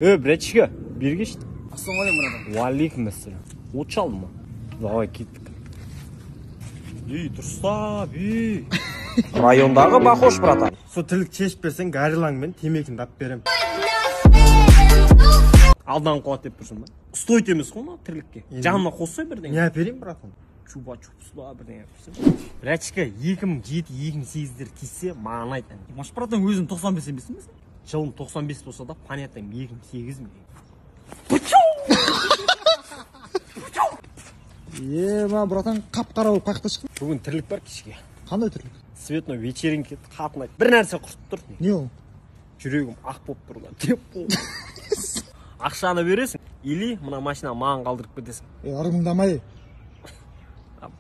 Братчика, бергеш. Ассалаумалейкум, братан. Уалейкум ассалам. Учал ма? Давай кеттік. Дұрыстап, Райондағы бақош, братан. Со тілік шешіп берсең, гарилаңмен темекінді ап берем. Алдан қуат деп тұрсың ба? Стойт емес қой ма тірлікке. Жанына қоссай бірден. Не әперейін, братан? Чуба-чупсыла бірден әперсің. Братчика, 2007-2008-дер кесе маған айт. Маш, братан, өзің 95 емессің бе? Жылым 95 болса да, понятым 2008 ме? Ма, братан, қап-қара болып қаяқта шықтың? Бүгін тірлік бар кешке. Қандай түрлік? Светной вечеринке қатын айт. Бір нәрсе құртып тұр. Не ол? Жүрегім ақ болып тұр да. Деп болды. Ақшаны бересің, или мына машина маған қалдырып кетесің. Армыңдамай.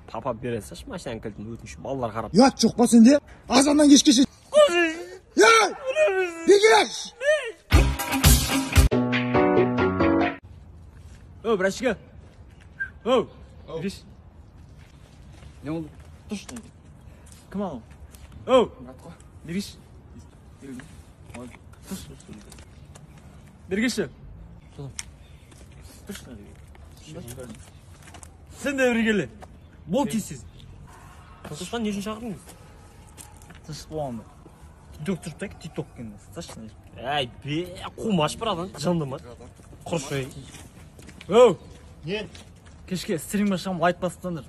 Папа бере салшы машинаның кілтін, өтініш балалар қарап. Ұят жоқ па сенде? Азаннан кешке шейін. Бегеш! Братчика. Бегеш. Не oldu? Dur. Kim al? Бегеш. Бергеші. Сен де бір келе. Бол тезсіз. Тышқан не үшін шақырдыңыз? Тыш болғанда. Тикток тұрып тикток кенді. Тышқан. Әй, қумаш братан. Жанды ма? Құршай. Не? Кешке стрим ашам лайт басыптандар.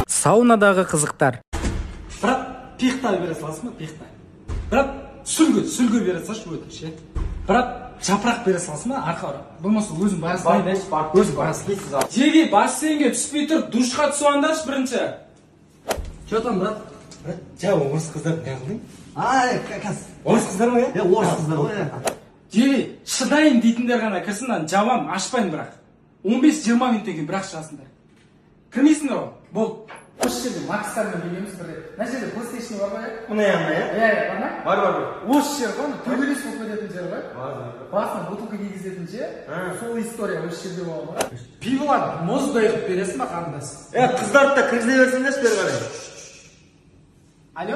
Саунадағы қызықтар. Брат, пихта бере саласың ба? Пихта. Брат, сүлгі бере салшы өтірше. Брат, жапырақ бере саласың ба? Арқа ора. Болмаса өзің барасың. Өзің барасың. Теги бассейнге түспей тұрып душқа түсу андаршы бірінші. Че там, брат? Брат, жа орыс қыздар не қылдың? Орыс қыздар ма? Орыс қыздар ғой. Теги шыдайын дейтіндер ғана кірсін, жабам, ашпайын бірақ. 15-20 минуттен кейін бірақ шығасыңдар. Кірмейсіңдер ғой? Бол. Осы жерде макстармен келеміз бір рет. Мына жерде PlayStation бар ғой? Мұны яңа, Бар ма? Бар. Осы жер ғой, төбелес болып кететін жер ғой? Басына бутылка кигізетін жер. Сол история осы жерде болған ғой. Пиволар мұздай қылып бересің ба қарындас? Қыздарды да кіргізе берсеңдерші бері қарай. Алло?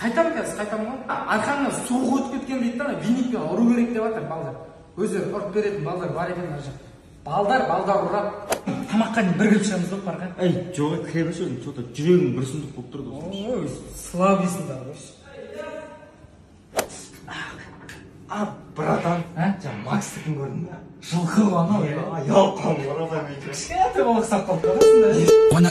Қайтамын ғой? Арқаңнан суық өтіп кеткен дейді да, веникпен ұру керек деп жатыр балдар. Өздері ұрып беретін балдар бар екен ар жақта. Балдар ұрап. Тамаққа дейін бір кіріп шығамыз ғой парқа. Ай, жоға кіре берші өзің, что-то жүрегің бір сұмдық болып тұрды осы. Ой, слабыйсыңдар ғой. Братан, Жаңа Макстікін көрдің ба? жылқы ғой анау. Ялқан братан мен. Кішкентай болып ұқсап қалып қаласың да. Wanna